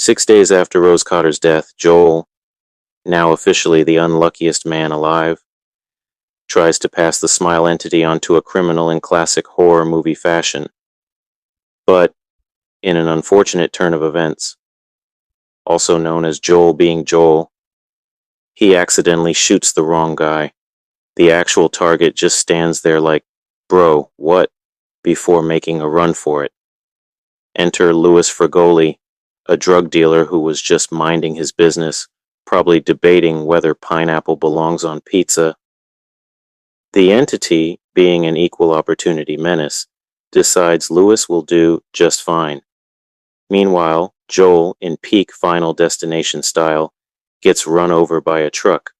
6 days after Rose Cotter's death, Joel, now officially the unluckiest man alive, tries to pass the Smile entity onto a criminal in classic horror movie fashion. But, in an unfortunate turn of events, also known as Joel being Joel, he accidentally shoots the wrong guy. The actual target just stands there like, "Bro, what?" before making a run for it. Enter Louis Fragoli, a drug dealer who was just minding his business, probably debating whether pineapple belongs on pizza. The entity, being an equal opportunity menace, decides Louis will do just fine. Meanwhile, Joel, in peak Final Destination style, gets run over by a truck,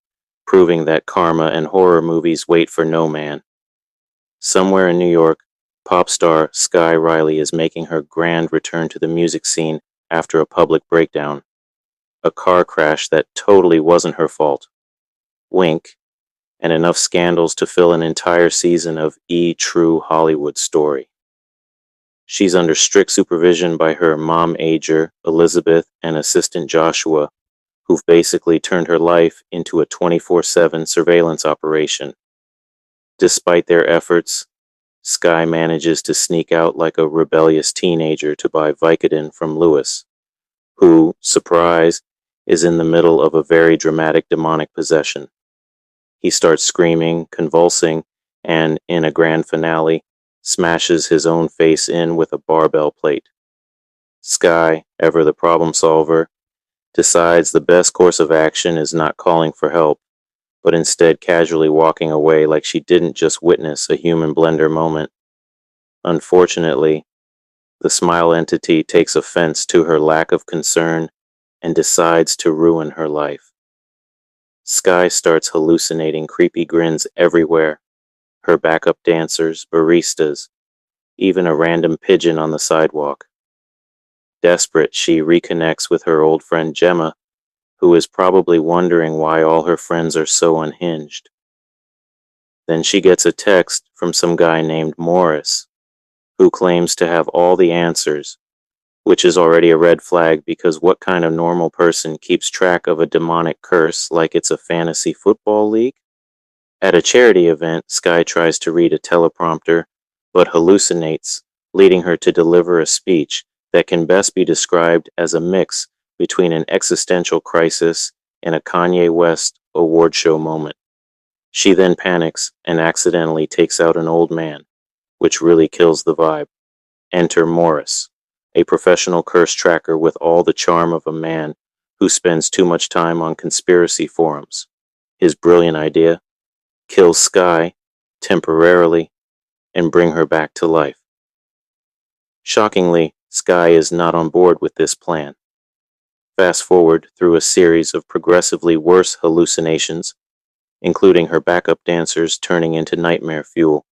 proving that karma and horror movies wait for no man. Somewhere in New York, pop star Skye Riley is making her grand return to the music scene after a public breakdown. A car crash that totally wasn't her fault. Wink, and enough scandals to fill an entire season of True Hollywood Story. She's under strict supervision by her mom-ager, Elizabeth, and assistant Joshua, who've basically turned her life into a 24/7 surveillance operation. Despite their efforts, Skye manages to sneak out like a rebellious teenager to buy Vicodin from Louis, who, surprise, is in the middle of a very dramatic demonic possession. He starts screaming, convulsing, and, in a grand finale, smashes his own face in with a barbell plate. Skye, ever the problem solver, decides the best course of action is not calling for help, but instead casually walking away like she didn't just witness a human blender moment. Unfortunately, the Smile entity takes offense to her lack of concern and decides to ruin her life. Skye starts hallucinating creepy grins everywhere, her backup dancers, baristas, even a random pigeon on the sidewalk. Desperate, she reconnects with her old friend Gemma, who is probably wondering why all her friends are so unhinged. Then she gets a text from some guy named Morris, who claims to have all the answers, which is already a red flag because what kind of normal person keeps track of a demonic curse like it's a fantasy football league? At a charity event, Skye tries to read a teleprompter, but hallucinates, leading her to deliver a speech that can best be described as a mix between an existential crisis and a Kanye West award show moment. She then panics and accidentally takes out an old man, which really kills the vibe. Enter Morris, a professional curse tracker with all the charm of a man who spends too much time on conspiracy forums. His brilliant idea: kill Skye temporarily and bring her back to life. Shockingly, Skye is not on board with this plan. Fast forward through a series of progressively worse hallucinations, including her backup dancers turning into nightmare fuel,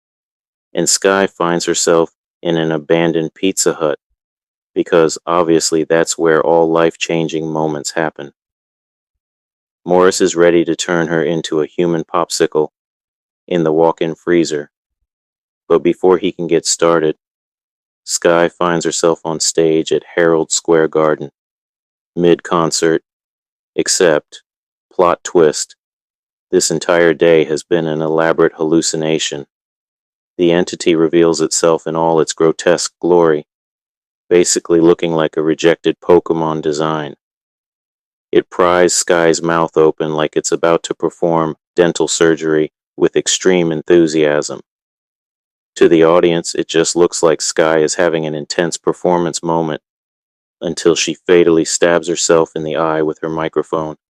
and Skye finds herself in an abandoned Pizza Hut, because obviously that's where all life-changing moments happen. Morris is ready to turn her into a human popsicle in the walk-in freezer, but before he can get started, Skye finds herself on stage at Herald Square Garden, mid-concert, except, plot twist, this entire day has been an elaborate hallucination. The entity reveals itself in all its grotesque glory, basically looking like a rejected Pokemon design. It pries Skye's mouth open like it's about to perform dental surgery with extreme enthusiasm. To the audience, it just looks like Skye is having an intense performance moment, until she fatally stabs herself in the eye with her microphone.